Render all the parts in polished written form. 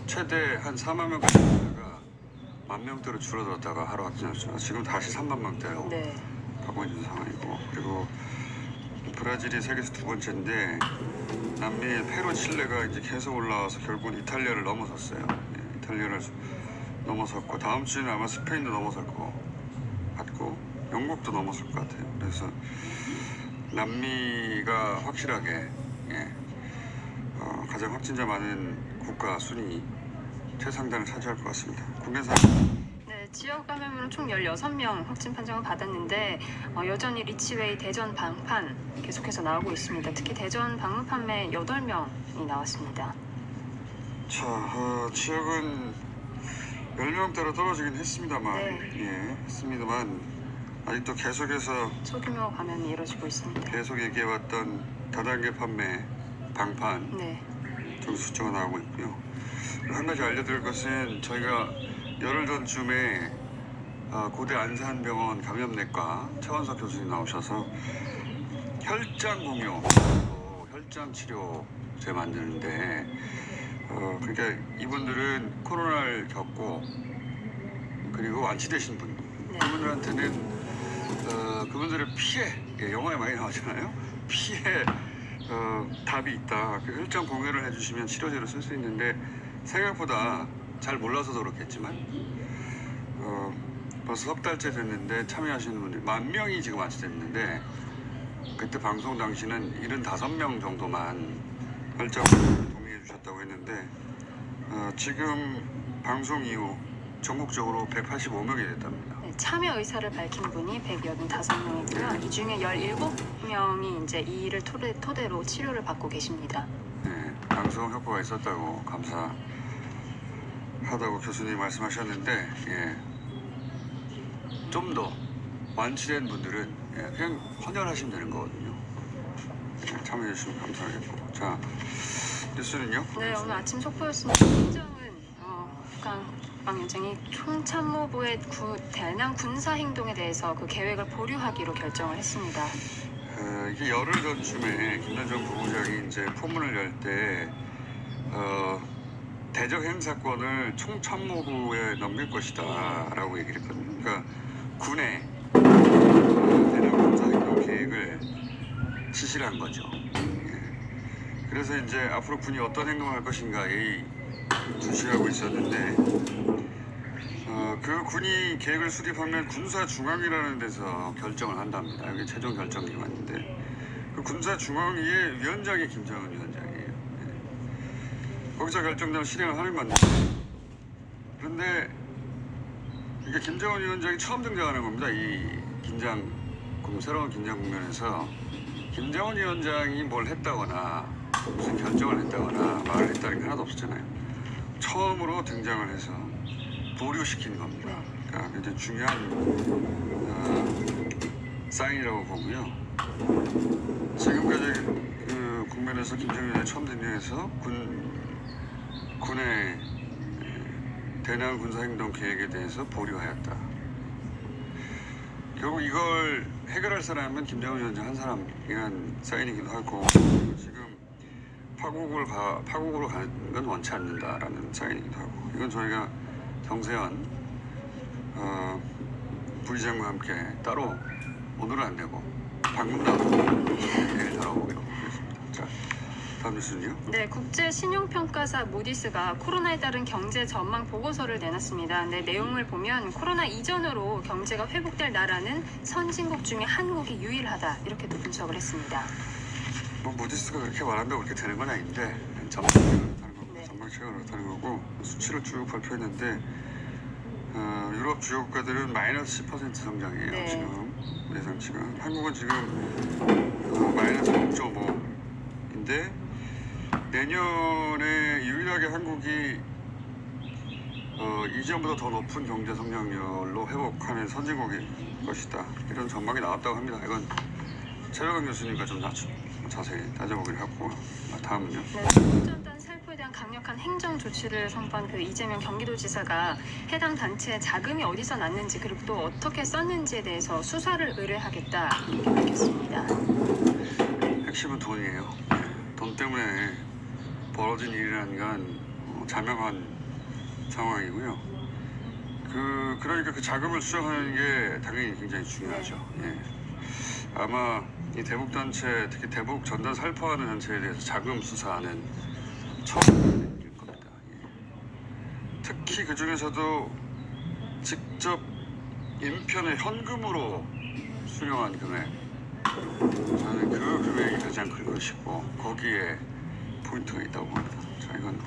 최대 한 4만 명까지 갔다가 10,000명대로 줄어들었다가 하루 확진자 수가 지금 다시 3만 명대로 가고 있는 상황이고, 그리고 브라질이 세계에서 두 번째인데 남미 페루, 칠레가 이제 계속 올라와서 결국은 이탈리아를 넘어섰어요. 예, 이탈리아를 넘어섰고 다음 주에는 아마 스페인도 넘어설 것 같고 영국도 넘어설 것 같아요. 그래서 남미가 확실하게 가장 확진자 많은 국가 순위 최상단을 차지할 것 같습니다. 국내산 네, 지역 감염으로 총 16명 확진 판정을 받았는데 여전히 리치웨이 대전 방판 계속해서 나오고 있습니다. 특히 대전 방문 판매 8명이 나왔습니다. 자, 지역은 10명대로 떨어지긴 했습니다만, 했습니다만 아직도 계속해서 소규모 감염이 이뤄지고 있습니다. 계속 얘기해왔던 다단계 판매 방판 좀 숫자가 나오고 있고요. 한 가지 알려드릴 것은 저희가 열흘 전쯤에 고대 안산병원 감염내과 최원석 교수님 나오셔서 혈장 공유, 혈장 치료제 만드는데 그러니까 이분들은 코로나를 겪고 그리고 완치되신 분, 그분들한테는 그분들의 피해, 영화에 많이 나오잖아요. 피해 답이 있다. 그 혈장 공유를 해주시면 치료제로 쓸 수 있는데 생각보다 잘 몰라서도 그렇겠지만 벌써 석 달째 됐는데 참여하시는 분들이 10,000명이 지금 완치됐는데 그때 방송 당시는 75명 정도만 혈장 동의해 주셨다고 했는데 지금 방송 이후 전국적으로 185명이 됐답니다. 참여 의사를 밝힌 분이 185명이고요. 이 중에 17명이 이제 이 일을 토대로 치료를 받고 계십니다. 네, 방송 효과가 있었다고 감사하다고 교수님이 말씀하셨는데 좀 더 완치된 분들은 그냥 헌혈하시면 되는 거거든요. 참여해 주시면 감사하겠고. 자, 뉴스는요? 네, 오늘 아침 속보였습니다. 김정은 국방위원장이 총참모부의 대남 군사 행동에 대해서 그 계획을 보류하기로 결정을 했습니다. 이게 열흘 전쯤에 김대중 부부장이 이제 포문을 열 때 대적 행사권을 총참모부에 넘길 것이다라고 얘기를 했거든요. 그러니까 군의 대남 군사 행동 계획을 지시를 한 거죠. 그래서 이제 앞으로 군이 어떤 행동을 할 것인가에 주시하고 있었는데 그 군이 계획을 수립하면 군사중앙이라는 데서 결정을 한답니다. 여기 최종 결정기관인데 그 군사중앙위의 위원장이 김정은 위원장이에요. 거기서 결정되면 실행을 하는 건데, 그런데 이게 김정은 위원장이 처음 등장하는 겁니다. 이 새로운 긴장 국면에서 김정은 위원장이 뭘 했다거나 무슨 결정을 했다거나 말을 했다는 게 하나도 없었잖아요. 처음으로 등장을 해서 보류시킨 겁니다. 그러니까 굉장히 중요한 사인이라고 보고요. 지금까지 그 국면에서 김정은 위원장이 처음 등장해서 군의 대남 군사행동 계획에 대해서 보류하였다. 결국 이걸 해결할 사람은 김정은 위원장 한 사람이란 사인이기도 하고, 지금 파국으로 가는 건 원치 않는다라는 사인이기도 하고, 이건 저희가 정세현 부의장과 함께 따로 오늘은 안 되고 방문다고 내일 다뤄보기로 하겠습니다. 자, 다음 뉴스는요? 네, 국제 신용평가사 무디스가 코로나에 따른 경제 전망 보고서를 내놨습니다. 네, 내용을 보면 코로나 이전으로 경제가 회복될 나라는 선진국 중에 한국이 유일하다, 이렇게도 분석을 했습니다. 뭐 무디스가 그렇게 말한다고 그렇게 되는 건 아닌데 전망치가 그렇다는 거고 수치를 쭉 발표했는데 유럽 주요 국가들은 마이너스 10% 성장이에요. 지금 예상치가. 한국은 지금 마이너스 0.5인데 내년에 유일하게 한국이 이전보다 더 높은 경제 성장률로 회복하는 선진국일 것이다. 이런 전망이 나왔다고 합니다. 이건 최백원 교수님과 좀 자세히 따져보기로 하고. 다음은요? 네, 전단 살포에 대한 강력한 행정 조치를 선포한 그 이재명 경기도지사가 해당 단체에 자금이 어디서 났는지 그리고 또 어떻게 썼는지에 대해서 수사를 의뢰하겠다, 이렇게 밝혔습니다. 핵심은 돈이에요. 돈 때문에 벌어진 일이라는 건 자명한 상황이고요. 그러니까 그 자금을 수정하는 게 당연히 굉장히 중요하죠. 예. 아마 이 대북 단체, 특히 대북 전단 살포하는 단체에 대해서 자금 수사하는 처음 일 겁니다. 예. 특히 그 중에서도 직접 인편의 현금으로 수령한 금액, 저는 그 금액이 가장 큰 것이고 거기에 포인트가 있다고 봅니다. 자, 이건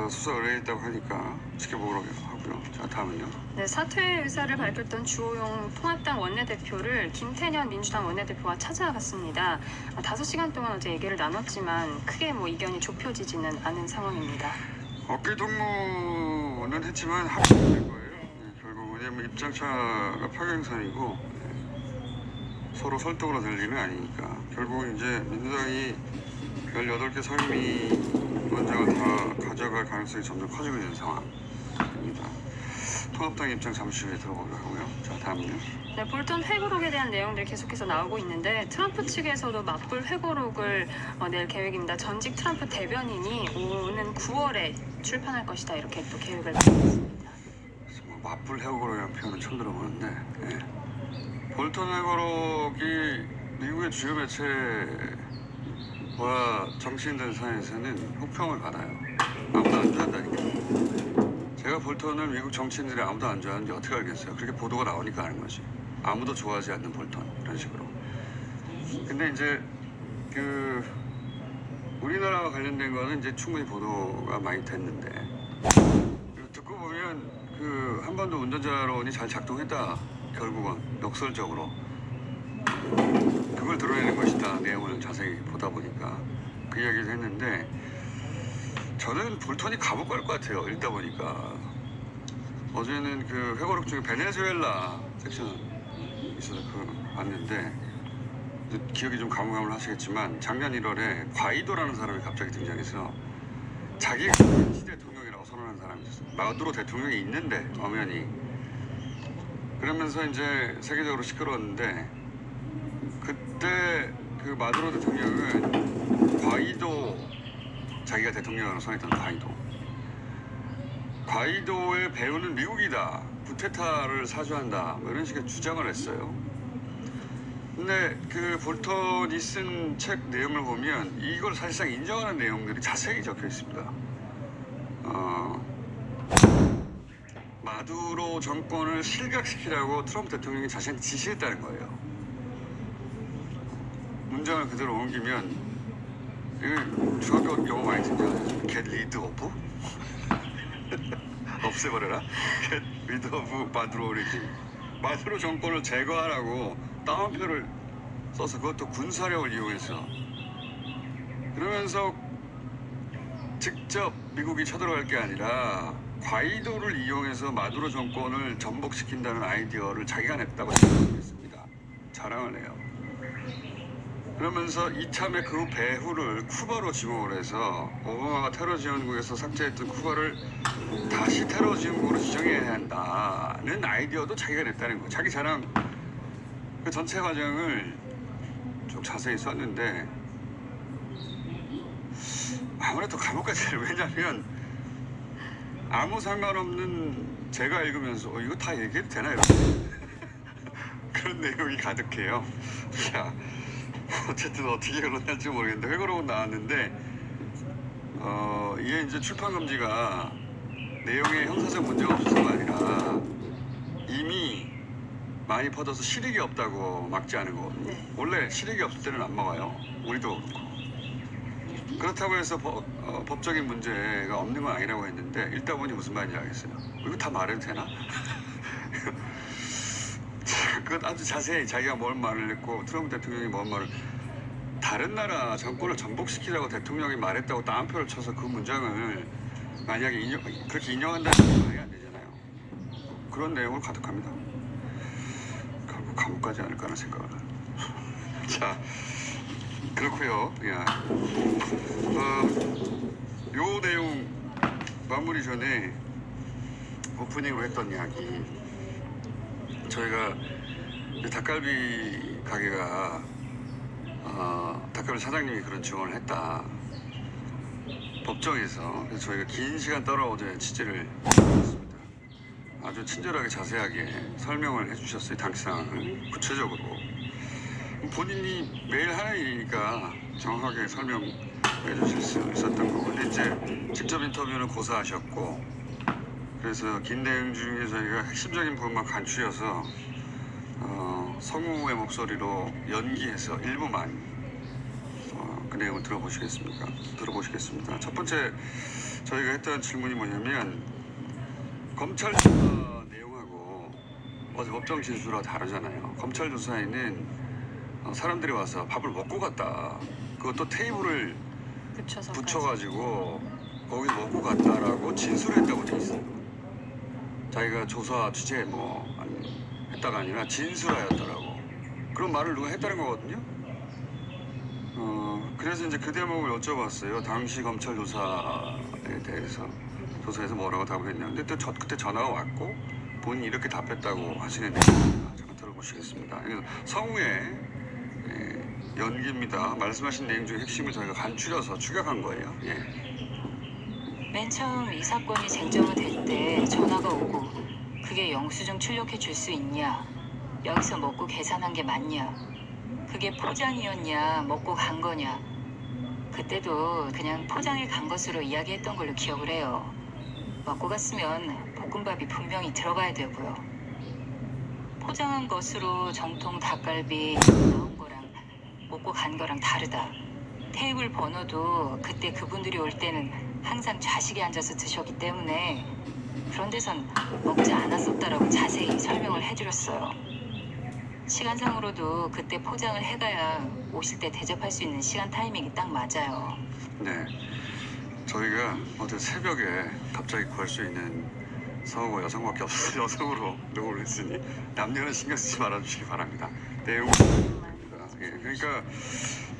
수사 의뢰에 있다고 하니까 지켜보도록 하고요. 자, 다음은요. 네, 사퇴 의사를 밝혔던 주호영 통합당 원내대표를 김태년 민주당 원내대표가 찾아갔습니다. 5시간 동안 어제 얘기를 나눴지만 크게 뭐 이견이 좁혀지지는 않은 상황입니다. 어깨 동무는 했지만 합의될 거예요. 네, 결국 왜냐면 입장차가 평행선이고 서로 설득으로 될 일은 아니니까 결국 이제 민주당이 18개 상임위원장을 다 가져갈 가능성이 점점 커지고 있는 상황입니다. 통합당 입장 잠시 후에 들어보도록 하고요. 자, 다음은요. 네, 볼턴 회고록에 대한 내용들이 계속해서 나오고 있는데 트럼프 측에서도 맞불 회고록을 낼 계획입니다. 전직 트럼프 대변인이 오는 9월에 출판할 것이다 이렇게 또 계획을 밝혔습니다. 뭐 맞불 회고록이라는 표현은 처음 들어보는데 예. 볼턴 회고록이 미국의 주요 매체와 정치인들 사이에서는 혹평을 받아요. 아무도 안 좋아한다니까. 제가 볼턴을 미국 정치인들이 아무도 안 좋아하는지 어떻게 알겠어요? 그렇게 보도가 나오니까 아는 거지. 아무도 좋아하지 않는 볼턴 이런 식으로. 근데 이제 우리나라와 관련된 거는 이제 충분히 보도가 많이 됐는데 듣고 보면 한반도 운전자론이 잘 작동했다. 결국은 역설적으로 그걸 드러내는 것이다. 내용을 자세히 보다 보니까 그 이야기를 했는데 저는 볼턴이 감옥 갈 것 같아요. 읽다 보니까 어제는 그 회고록 중에 베네수엘라 섹션 있어서 봤는데 기억이 좀 가물가물하시겠지만 작년 1월에 과이도라는 사람이 갑자기 등장해서 자기가 정치 대통령이라고 선언한 사람이 있었어요. 마두로 대통령이 있는데 엄연히 그러면서 이제 세계적으로 시끄러웠는데 그때 그 마두로 대통령은 과이도 자기가 대통령으로 선했던 과이도의 배후는 미국이다. 쿠데타를 사주한다. 뭐 이런 식의 주장을 했어요. 근데 그 볼턴이 쓴 책 내용을 보면 이걸 사실상 인정하는 내용들이 자세히 적혀 있습니다. 마두로 정권을 실각시키라고 트럼프 대통령이 자신한테 지시했다는 거예요. 문장을 그대로 옮기면 이거 중학교 영어 많이 듣죠? Get rid of? 없애버려라? Get rid of 마두로 오리지. 마두로 정권을 제거하라고 따옴표를 써서 그것도 군사력을 이용해서 그러면서 직접 미국이 쳐들어갈 게 아니라 과이도를 이용해서 마두로 정권을 전복시킨다는 아이디어를 자기가 냈다고 생각했습니다. 자랑을 해요. 그러면서 이참에 그 배후를 쿠바로 지목을 해서 오바마가 테러 지원국에서 삭제했던 쿠바를 다시 테러 지원국으로 지정해야 한다는 아이디어도 자기가 냈다는 거예요. 자기 자랑 그 전체 과정을 좀 자세히 썼는데 아무래도 감옥 가지 왜냐면 아무 상관없는 제가 읽으면서 이거 다 얘기해도 되나 이렇게 그런 내용이 가득해요. 자, 어쨌든 어떻게 흘러날지 모르겠는데 회고록은 나왔는데 이게 이제 출판 금지가 내용에 형사적 문제가 없어서가 아니라 이미 많이 퍼져서 실익이 없다고 막지 않은 거거든요. 네. 원래 실익이 없을 때는 안 막아요. 우리도 그렇고. 그렇다고 해서 법적인 문제가 없는 건 아니라고 했는데 읽다 보니 무슨 말인지 알겠어요. 이거 다 말해도 되나? 그것 아주 자세히 자기가 뭔 말을 했고 트럼프 대통령이 뭔 말을 다른 나라 정권을 전복시키라고 대통령이 말했다고 따옴표를 쳐서 그 문장을 만약에 그렇게 인용한다는 게 말이 안 되잖아요. 그런 내용을 가득합니다. 결국 감옥 가지 않을까 하는 생각을 자 그렇고요. 요 내용 마무리 전에 오프닝으로 했던 이야기 저희가 닭갈비 가게가 닭갈비 사장님이 그런 증언을 했다. 법정에서. 그래서 저희가 긴 시간 떨어오자 취재를 했습니다. 아주 친절하게 자세하게 설명을 해주셨어요. 당시 상황을 구체적으로. 본인이 매일 하는 일이니까 정확하게 설명해 주실 수 있었던 거고, 근데 이제 직접 인터뷰는 고사하셨고, 그래서 긴 내용 중에 저희가 핵심적인 부분만 간추려서 성우의 목소리로 연기해서 일부만 그 내용을 들어보시겠습니다. 첫 번째 저희가 했던 질문이 뭐냐면, 검찰 조사 내용하고 어제 법정 진술하고 다르잖아요. 검찰 조사에는 사람들이 와서 밥을 먹고 갔다, 그것도 테이블을 붙여가지고 거기서 먹고 갔다라고 진술했다고 돼 있어요. 자기가 조사 취재 했다가 아니라 진술하였다라고 그런 말을 누가 했다는 거거든요. 그래서 이제 그 대목을 여쭤봤어요. 당시 검찰 조사에 대해서, 조사에서 뭐라고 답을 했냐. 근데 또 그때 전화가 왔고 본인이 이렇게 답했다고 하시는데, 잠깐 들어보시겠습니다. 이건 성우의 연기입니다. 말씀하신 내용 중에 핵심을 저희가 간추려서 추격한 거예요. 맨 처음 이 사건이 쟁점화 될 때 전화가 오고, 그게 영수증 출력해 줄 수 있냐, 여기서 먹고 계산한 게 맞냐, 그게 포장이었냐 먹고 간 거냐, 그때도 그냥 포장해 간 것으로 이야기했던 걸로 기억을 해요. 먹고 갔으면 볶음밥이 분명히 들어가야 되고요. 포장한 것으로 정통 닭갈비 나온 거랑 먹고 간 거랑 다르다. 테이블 번호도 그때 그분들이 올 때는 항상 좌식에 앉아서 드셨기 때문에 그런 데선 먹지 않았었다라고 자세히 설명을 해드렸어요. 시간상으로도 그때 포장을 해가야 오실 때 대접할 수 있는 시간 타이밍이 딱 맞아요. 네, 저희가 어제 새벽에 갑자기 구할 수 있는 성우가 여성밖에 없어서 여성으로 녹음을 했으니 남녀는 신경 쓰지 말아주시기 바랍니다. 내용은 그러니까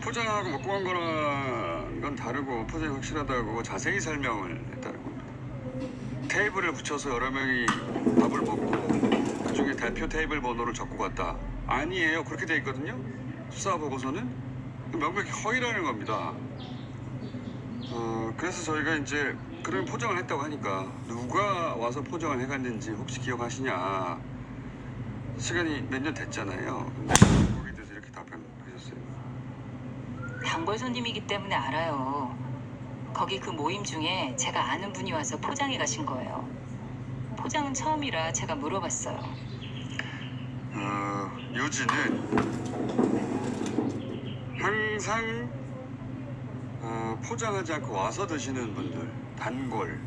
포장하고 먹고 간 거랑 건 다르고, 포장이 확실하다고 자세히 설명을 했다는 겁니다. 테이블을 붙여서 여러 명이 밥을 먹고 그중에 대표 테이블 번호를 적고 갔다, 아니에요. 그렇게 돼 있거든요. 수사 보고서는 명백히 허위라는 겁니다. 그래서 저희가 이제 그런 포장을 했다고 하니까 누가 와서 포장을 해갔는지 혹시 기억하시냐. 시간이 몇 년 됐잖아요. 근데 거기에 대해서 이렇게 답변하셨어요. 단골 손님이기 때문에 알아요. 거기 그 모임 중에 제가 아는 분이 와서 포장해 가신 거예요. 포장은 처음이라 제가 물어봤어요. 요지는 항상 포장하지 않고 와서 드시는 분들, 단골,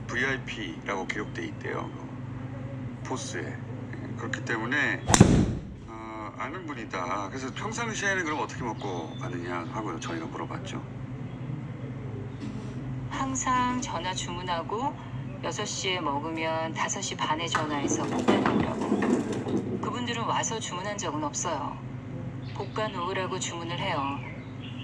VIP라고 기록돼 있대요. 포스에. 그렇기 때문에 아는 분이다. 그래서 평상시에는 그럼 어떻게 먹고 가느냐 하고 저희가 물어봤죠. 항상 전화 주문하고 6시에 먹으면 5시 반에 전화해서 볶아 놓으라고. 그분들은 와서 주문한 적은 없어요. 볶아 놓으라고 주문을 해요.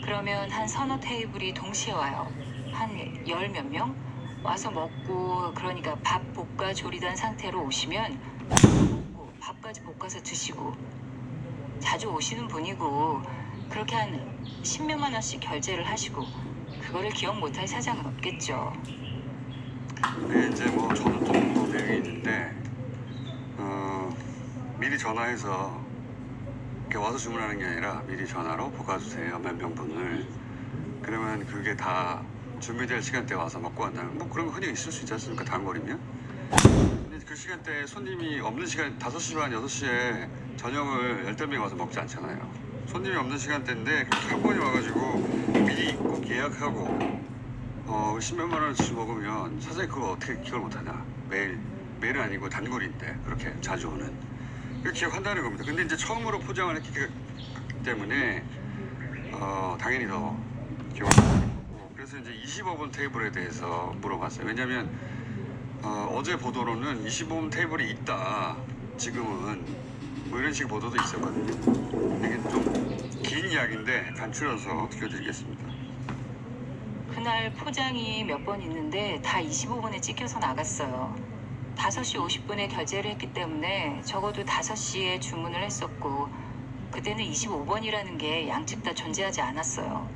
그러면 한 서너 테이블이 동시에 와요. 한 10몇 명? 와서 먹고, 그러니까 밥 볶아 조리된 상태로 오시면 먹고 밥까지 볶아서 드시고. 자주 오시는 분이고 그렇게 한 10몇만 원씩 결제를 하시고, 그거를 기억 못할 사장은 없겠죠. 이제 저는 또 내용이 있는데, 미리 전화해서 이렇게 와서 주문하는 게 아니라 미리 전화로 볶아주세요, 몇 명분을. 그러면 그게 다 준비될 시간대에 와서 먹고 간다는, 그런 거 흔히 있을 수 있지 않습니까, 단골이면. 근데 그 시간대에 손님이 없는 시간, 5시 반, 6시에 저녁을 10명 와서 먹지 않잖아요. 손님이 없는 시간대인데 그렇게 한 번이 와가지고 미리 꼭 예약하고 10몇만 원씩 먹으면 사장님 그걸 어떻게 기억을 못하냐. 매일은 아니고 단골인데 그렇게 자주 오는. 그 기억한다는 겁니다. 근데 이제 처음으로 포장을 했기 때문에 당연히 더 기억을 하고. 그래서 이제 25번 테이블에 대해서 물어봤어요. 왜냐면 어제 보도로는 25번 테이블이 있다, 지금은, 이런 식의 보도도 있었거든요. 이게 좀 긴 이야기인데 간추려서 들려드리겠습니다. 그날 포장이 몇 번 있는데 다 25분에 찍혀서 나갔어요. 5시 50분에 결제를 했기 때문에 적어도 5시에 주문을 했었고, 그때는 25번이라는 게 양측 다 존재하지 않았어요.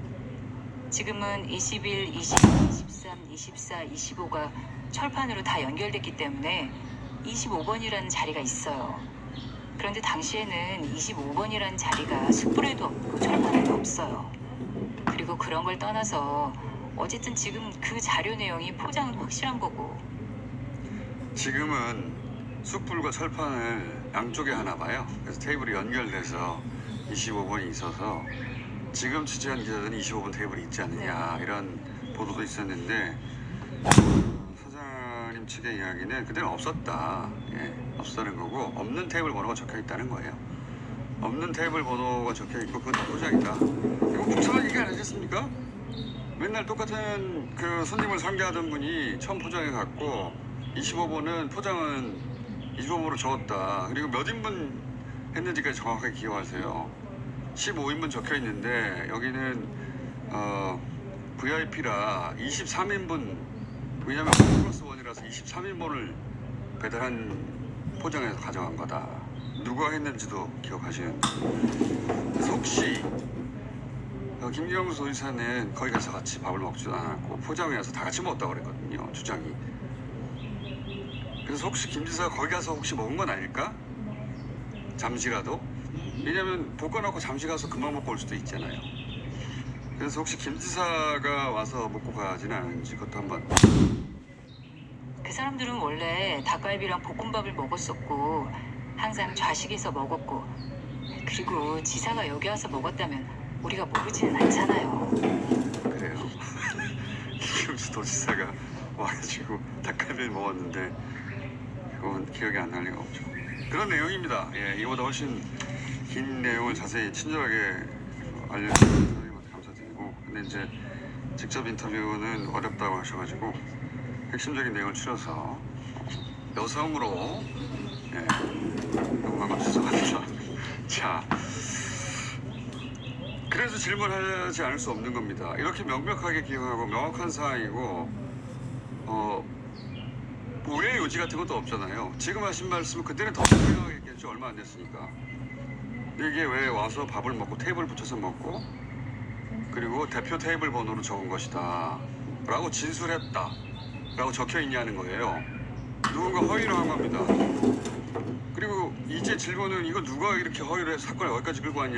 지금은 21, 22, 23, 24, 25가 철판으로 다 연결됐기 때문에 25번이라는 자리가 있어요. 그런데 당시에는 25번이라는 자리가 숯불에도 없고 철판에도 없어요. 그리고 그런 걸 떠나서 어쨌든 지금 그 자료 내용이 포장은 확실한 거고. 지금은 숯불과 철판을 양쪽에 하나 봐요. 그래서 테이블이 연결돼서 25번이 있어서 지금 취재한 기자들은 25번 테이블이 있지 않느냐 이런 보도도 있었는데 사장님 측의 이야기는 그때는 없었다. 예, 없었다는 거고 없는 테이블 번호가 적혀 있다는 거예요. 없는 테이블 번호가 적혀 있고 그건 다 포장이다. 이거 국산한 얘기 아니겠습니까? 맨날 똑같은 그 손님을 상대하던 분이 처음 포장해 갖고 25번은 포장은 25번으로 적었다. 그리고 몇 인분 했는지까지 정확하게 기억하세요. 15인분 적혀 있는데 여기는 VIP라 23인분, 왜냐면 1+1이라서 23인분을 배달한 포장해서 가져간 거다. 누가 했는지도 기억하시는데. 그래서 혹시 김경수 소지사는 거기 가서 같이 밥을 먹지도 않았고 포장해 와서 다 같이 먹었다고 그랬거든요, 주장이. 그래서 혹시 김 지사가 거기 가서 혹시 먹은 건 아닐까? 잠시라도? 왜냐면 볶아놓고 잠시 가서 금방 먹고 올 수도 있잖아요. 그래서 혹시 김 지사가 와서 먹고 가지는 않은지 그것도 한번. 그 사람들은 원래 닭갈비랑 볶음밥을 먹었었고 항상 좌식에서 먹었고, 그리고 지사가 여기 와서 먹었다면 우리가 모르지는 않잖아요. 그래요. 김경수 도지사가 와가지고 닭갈비를 먹었는데 그건 기억이 안 날 리가 없죠. 그런 내용입니다. 예, 이보다 훨씬 긴 내용을 자세히 친절하게 알려주신 선생님한테 감사드리고, 근데 이제 직접 인터뷰는 어렵다고 하셔가지고 핵심적인 내용을 추려서 여성으로 녹음한 것 죄송합니다. 자, 그래서 질문하지 않을 수 없는 겁니다. 이렇게 명백하게 기억하고 명확한 사항이고 오해 요지 같은 것도 없잖아요. 지금 하신 말씀은 그때는 더 생각하겠죠. 얼마 안 됐으니까. 이게 왜 와서 밥을 먹고 테이블 붙여서 먹고 그리고 대표 테이블 번호로 적은 것이다 라고 진술했다 라고 적혀 있냐는 거예요. 누군가 허위를 한 겁니다. 그리고 이제 질문은 이거 누가 이렇게 허위를 해서 사건을 여기까지 끌고 왔냐.